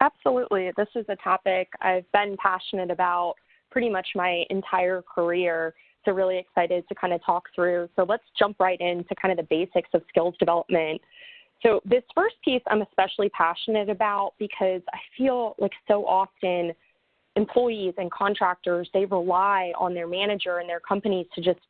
Absolutely. This is a topic I've been passionate about pretty much my entire career. So really excited to kind of talk through. So let's jump right into kind of the basics of skills development. So this first piece I'm especially passionate about because I feel like so often employees and contractors, they rely on their manager and their companies to just,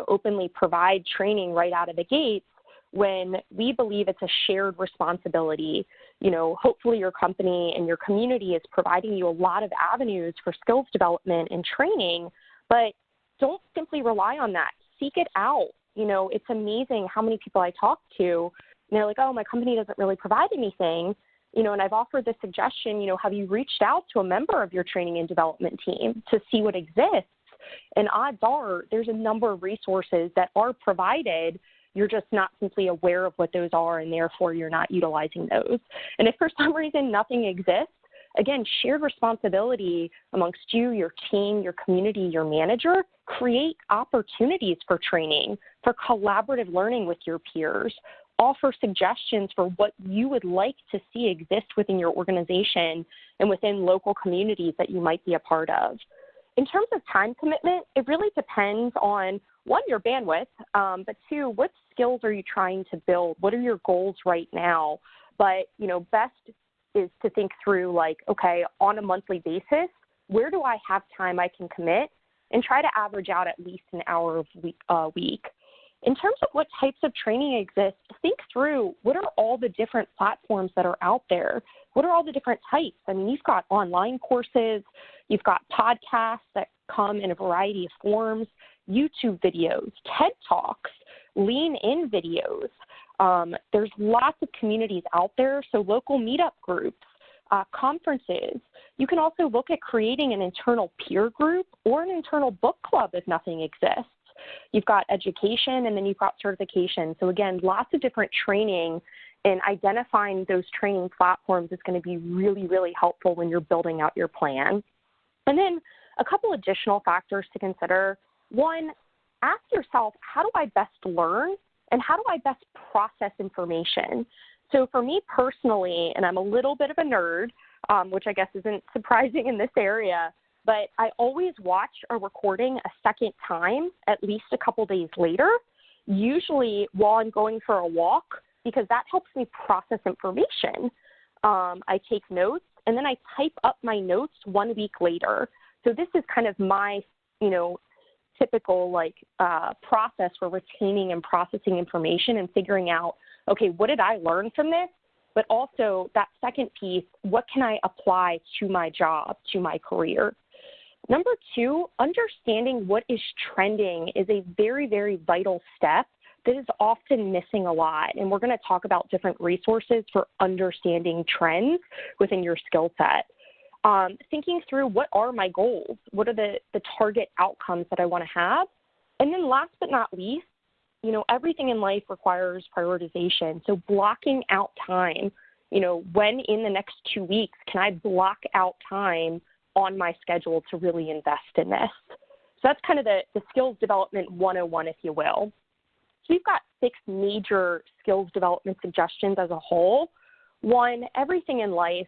openly provide training right out of the gates when we believe it's a shared responsibility. Hopefully your company and your community is providing you a lot of avenues for skills development and training, but don't simply rely on that. Seek it out. It's amazing how many people I talk to, and they're like, oh, my company doesn't really provide anything. And I've offered the suggestion, have you reached out to a member of your training and development team to see what exists? And odds are there's a number of resources that are provided. You're just not simply aware of what those are, and therefore you're not utilizing those. And if for some reason nothing exists, again, shared responsibility amongst you, your team, your community, your manager, create opportunities for training, for collaborative learning with your peers. Offer suggestions for what you would like to see exist within your organization and within local communities that you might be a part of. In terms of time commitment, it really depends on, one, your bandwidth, but two, what skills are you trying to build? What are your goals right now? But, best is to think through okay, on a monthly basis, where do I have time I can commit, and try to average out at least an hour a week. In terms of what types of training exist, think through what are all the different platforms that are out there? What are all the different types? I mean, you've got online courses, you've got podcasts that come in a variety of forms, YouTube videos, TED Talks, Lean In videos. There's lots of communities out there, so local meetup groups, conferences. You can also look at creating an internal peer group or an internal book club if nothing exists. You've got education, and then you've got certification. So again, lots of different training, and identifying those training platforms is going to be really, really helpful when you're building out your plan. And then a couple additional factors to consider. One, ask yourself, how do I best learn, and how do I best process information? So for me personally, and I'm a little bit of a nerd, which I guess isn't surprising in this area, but I always watch a recording a second time, at least a couple days later, usually while I'm going for a walk, because that helps me process information. I take notes, and then I type up my notes 1 week later. So this is kind of my, typical process for retaining and processing information and figuring out, okay, what did I learn from this? But also that second piece, what can I apply to my job, to my career? Number two, understanding what is trending is a very, very vital step that is often missing a lot. And we're going to talk about different resources for understanding trends within your skill set. Thinking through, what are my goals? What are the target outcomes that I want to have? And then last but not least, everything in life requires prioritization. So blocking out time, when in the next 2 weeks can I block out time on my schedule to really invest in this? So that's kind of the skills development 101, if you will. So we've got 6 major skills development suggestions as a whole. One, everything in life,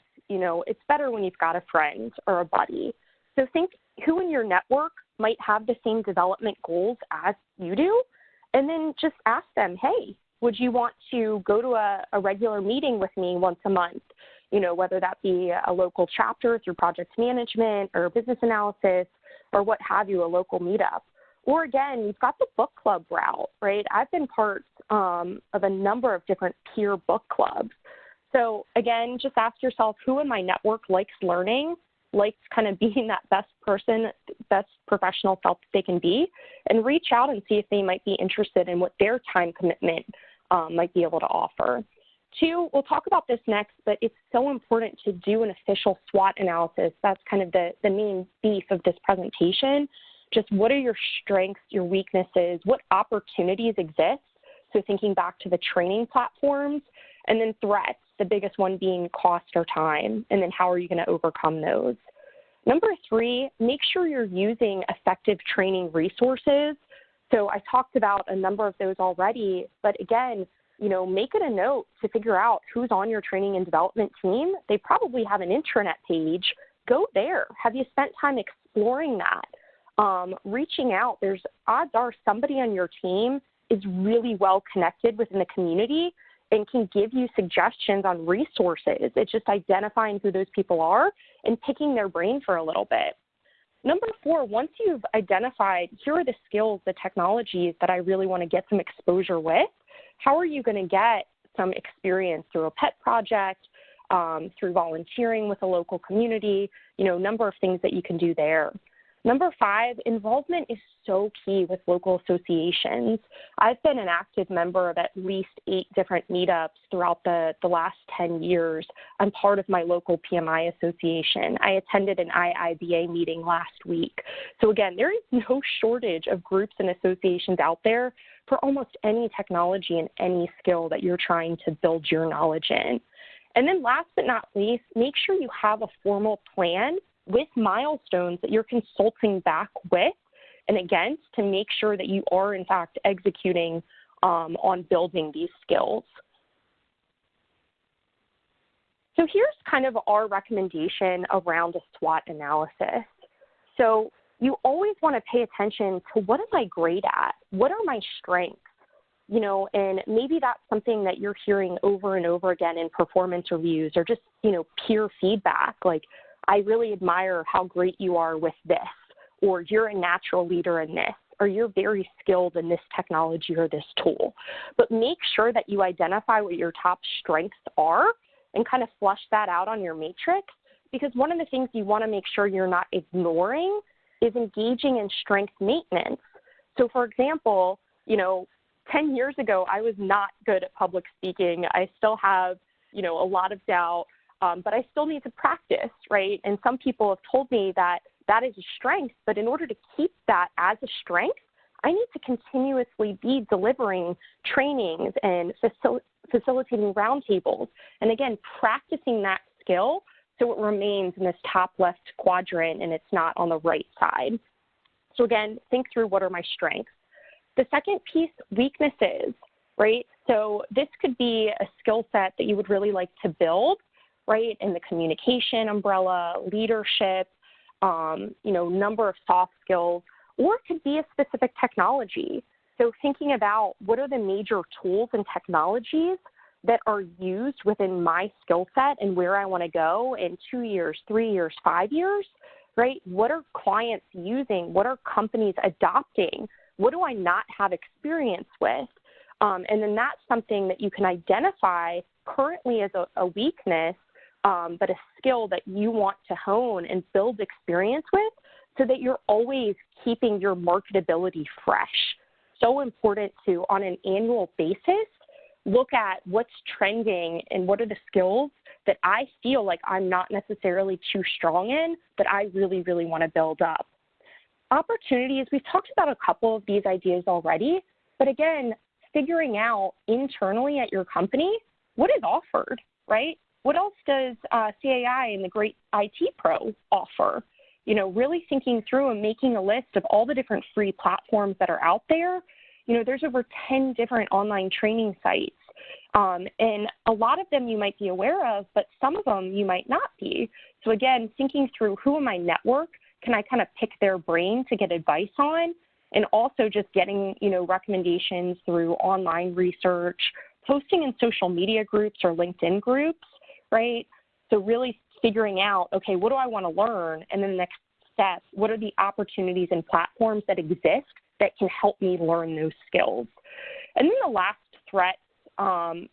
it's better when you've got a friend or a buddy. So think who in your network might have the same development goals as you do, and then just ask them, hey, would you want to go to a regular meeting with me once a month? Whether that be a local chapter through project management or business analysis or what have you, a local meetup. Or again, you've got the book club route, right? I've been part of a number of different peer book clubs. So again, just ask yourself, who in my network likes learning, likes kind of being that best person, best professional self that they can be, and reach out and see if they might be interested in what their time commitment might be able to offer. 2, we'll talk about this next, but it's so important to do an official SWOT analysis. That's kind of the main beef of this presentation. Just what are your strengths, your weaknesses, what opportunities exist? So thinking back to the training platforms, and then threats, the biggest one being cost or time, and then how are you going to overcome those? Number 3, make sure you're using effective training resources. So I talked about a number of those already, but again, make it a note to figure out who's on your training and development team. They probably have an intranet page. Go there. Have you spent time exploring that? Reaching out, there's odds are somebody on your team is really well connected within the community and can give you suggestions on resources. It's just identifying who those people are and picking their brain for a little bit. Number 4, once you've identified, here are the skills, the technologies that I really want to get some exposure with, how are you going to get some experience through a pet project, through volunteering with a local community, number of things that you can do there. Number 5, involvement is so key with local associations. I've been an active member of at least 8 different meetups throughout the last 10 years. I'm part of my local PMI association. I attended an IIBA meeting last week. So again, there is no shortage of groups and associations out there for almost any technology and any skill that you're trying to build your knowledge in. And then last but not least, make sure you have a formal plan with milestones that you're consulting back with and against to make sure that you are, in fact, executing on building these skills. So here's kind of our recommendation around a SWOT analysis. So you always want to pay attention to what am I great at? What are my strengths? And maybe that's something that you're hearing over and over again in performance reviews or just, peer feedback, like, I really admire how great you are with this, or you're a natural leader in this, or you're very skilled in this technology or this tool. But make sure that you identify what your top strengths are and kind of flush that out on your matrix, because one of the things you want to make sure you're not ignoring is engaging in strength maintenance. So for example, 10 years ago, I was not good at public speaking. I still have, a lot of doubt. But I still need to practice, right? And some people have told me that that is a strength, but in order to keep that as a strength, I need to continuously be delivering trainings and facilitating roundtables. And again, practicing that skill so it remains in this top left quadrant and it's not on the right side. So again, think through what are my strengths. The second piece, weaknesses, right? So this could be a skill set that you would really like to build, right, in the communication umbrella, leadership, number of soft skills, or it could be a specific technology. So thinking about what are the major tools and technologies that are used within my skill set and where I want to go in 2 years, 3 years, 5 years, right? What are clients using? What are companies adopting? What do I not have experience with? And then that's something that you can identify currently as a weakness, but a skill that you want to hone and build experience with so that you're always keeping your marketability fresh. So important to, on an annual basis, look at what's trending and what are the skills that I feel like I'm not necessarily too strong in that I really, really want to build up. Opportunities, we've talked about a couple of these ideas already, but again, figuring out internally at your company what is offered, right? What else does CAI and the Great IT Pro offer? Really thinking through and making a list of all the different free platforms that are out there. There's over 10 different online training sites. And a lot of them you might be aware of, but some of them you might not be. So again, thinking through who in my network can I kind of pick their brain to get advice on, and also just getting, recommendations through online research, posting in social media groups or LinkedIn groups, right? So really figuring out, okay, what do I want to learn? And then the next step, what are the opportunities and platforms that exist that can help me learn those skills? And then the last threat,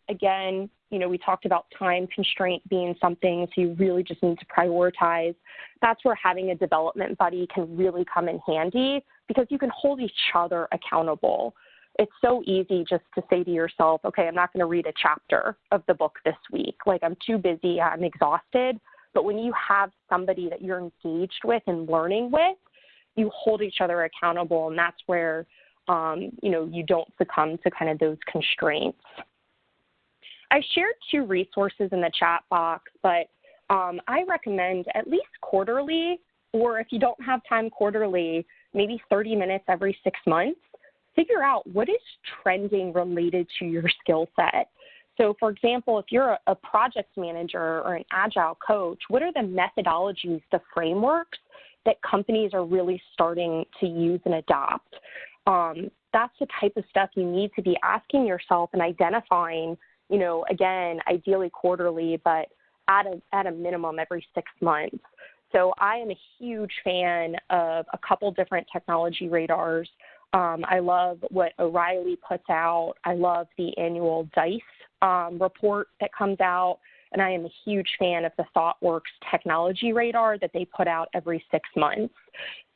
again, we talked about time constraint being something, so you really just need to prioritize. That's where having a development buddy can really come in handy because you can hold each other accountable. It's so easy just to say to yourself, okay, I'm not going to read a chapter of the book this week. Like, I'm too busy, I'm exhausted. But when you have somebody that you're engaged with and learning with, you hold each other accountable, and that's where, you don't succumb to kind of those constraints. I shared 2 resources in the chat box, but I recommend at least quarterly, or if you don't have time quarterly, maybe 30 minutes every 6 months, figure out what is trending related to your skill set. So, for example, if you're a project manager or an agile coach, what are the methodologies, the frameworks that companies are really starting to use and adopt? That's the type of stuff you need to be asking yourself and identifying, you know, again, ideally quarterly, but at a minimum every 6 months. So I am a huge fan of a couple different technology radars. I love what O'Reilly puts out. I love the annual DICE report that comes out. And I am a huge fan of the ThoughtWorks technology radar that they put out every 6 months.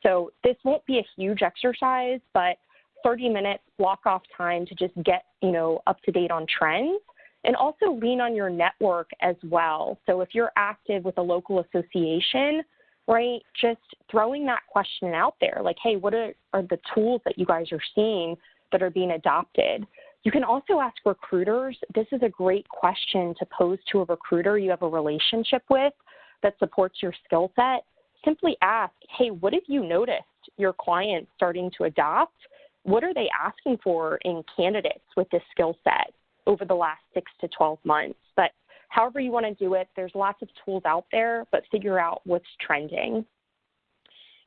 So this won't be a huge exercise, but 30 minutes, block off time to just get, you know, up to date on trends, and also lean on your network as well. So if you're active with a local association, right, just throwing that question out there, like, hey, what are the tools that you guys are seeing that are being adopted? You can also ask recruiters. This is a great question to pose to a recruiter you have a relationship with that supports your skill set. Simply ask, hey, what have you noticed your clients starting to adopt? What are they asking for in candidates with this skill set over the last 6 to 12 months? But however you want to do it, there's lots of tools out there, but figure out what's trending.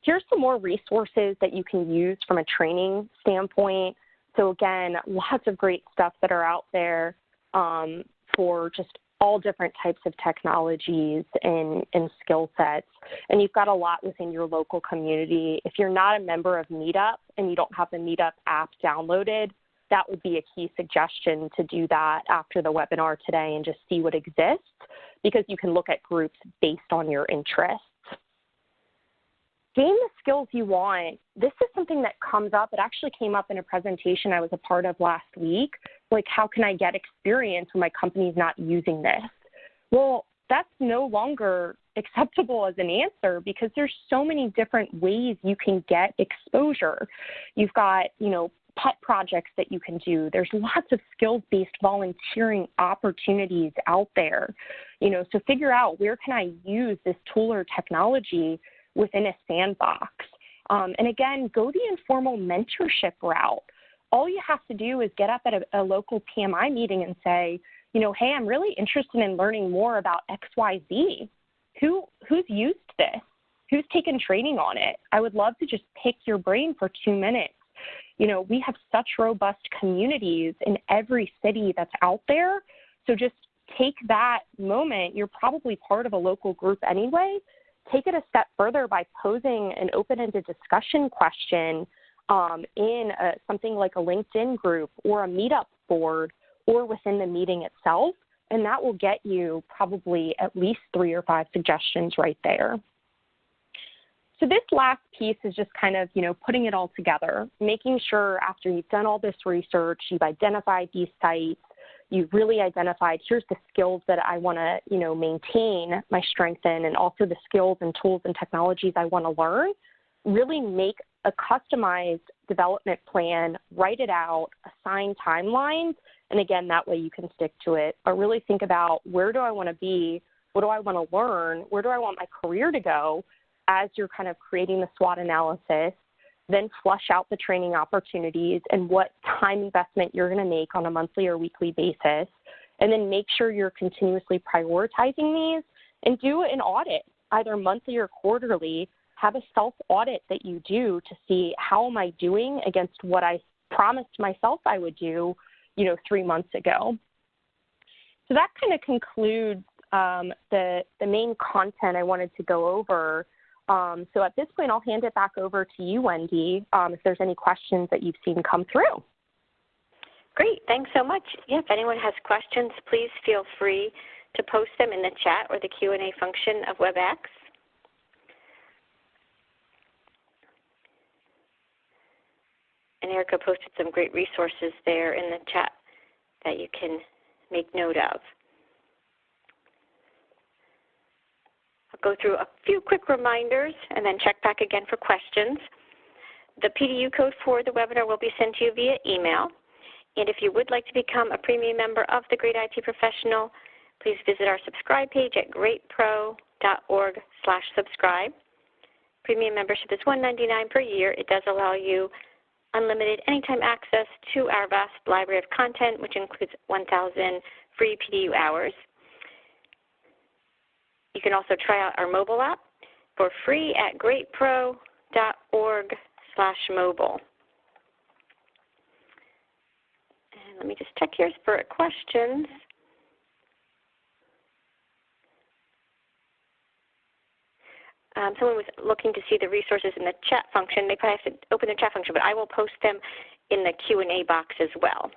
Here's some more resources that you can use from a training standpoint. So again, lots of great stuff that are out there for just all different types of technologies and skill sets. And you've got a lot within your local community. If you're not a member of Meetup and you don't have the Meetup app downloaded, that would be a key suggestion to do that after the webinar today and just see what exists, because you can look at groups based on your interests. Gain the skills you want. This is something that comes up. It actually came up in a presentation I was a part of last week. Like, how can I get experience when my company's not using this? Well, that's no longer acceptable as an answer, because there's so many different ways you can get exposure. You've got, you know, pet projects that you can do. There's lots of skills-based volunteering opportunities out there. You know, so figure out, where can I use this tool or technology within a sandbox? And again, go the informal mentorship route. All you have to do is get up at a local PMI meeting and say, you know, hey, I'm really interested in learning more about XYZ. Who's used this? Who's taken training on it? I would love to just pick your brain for 2 minutes. You know, we have such robust communities in every city that's out there. So just take that moment. You're probably part of a local group anyway. Take it a step further by posing an open-ended discussion question in something like a LinkedIn group or a Meetup board or within the meeting itself, and that will get you probably at least 3 or 5 suggestions right there. So this last piece is just kind of, you know, putting it all together, making sure after you've done all this research, you've identified these sites, you've really identified, here's the skills that I want to, you know, maintain my strength in, and also the skills and tools and technologies I want to learn. Really make a customized development plan, write it out, assign timelines, and again, that way you can stick to it. But really think about, where do I want to be? What do I want to learn? Where do I want my career to go? As you're kind of creating the SWOT analysis, then flush out the training opportunities and what time investment you're going to make on a monthly or weekly basis, and then make sure you're continuously prioritizing these, and do an audit, either monthly or quarterly. Have a self-audit that you do to see, how am I doing against what I promised myself I would do, you know, 3 months ago. So that kind of concludes the main content I wanted to go over. So at this point, I'll hand it back over to you, Wendy, if there's any questions that you've seen come through. Great, thanks so much. Yeah, if anyone has questions, please feel free to post them in the chat or the Q&A function of WebEx. And Erica posted some great resources there in the chat that you can make note of. I'll go through a few quick reminders and then check back again for questions. The PDU code for the webinar will be sent to you via email. And if you would like to become a premium member of the Great IT Professional, please visit our subscribe page at greatpro.org/subscribe. Premium membership is $199 per year. It does allow you unlimited anytime access to our vast library of content, which includes 1,000 free PDU hours. You can also try out our mobile app for free at greatpro.org/mobile. And let me just check here for questions. Someone was looking to see the resources in the chat function. They probably have to open the chat function, but I will post them in the Q&A box as well.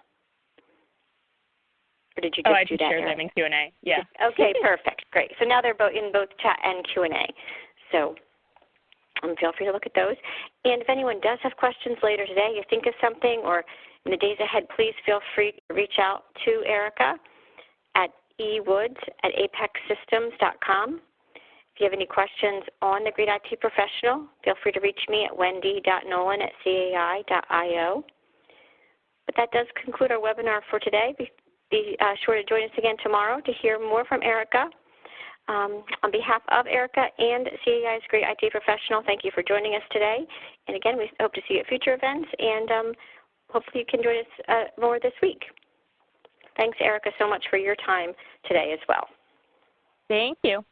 Or did you just do that? Oh, I just shared them in Q&A. Yeah. Okay, perfect. Great. So now they're both in both chat and Q&A. So feel free to look at those. And if anyone does have questions later today, you think of something, or in the days ahead, please feel free to reach out to Erica at ewoods@apexsystems.com. If you have any questions on the Great IT Professional, feel free to reach me at wendy.nolan@cai.io. But that does conclude our webinar for today. Be sure to join us again tomorrow to hear more from Erica. On behalf of Erica and CAI's Great IT Professional, thank you for joining us today. And again, we hope to see you at future events, and hopefully you can join us more this week. Thanks, Erica, so much for your time today as well. Thank you.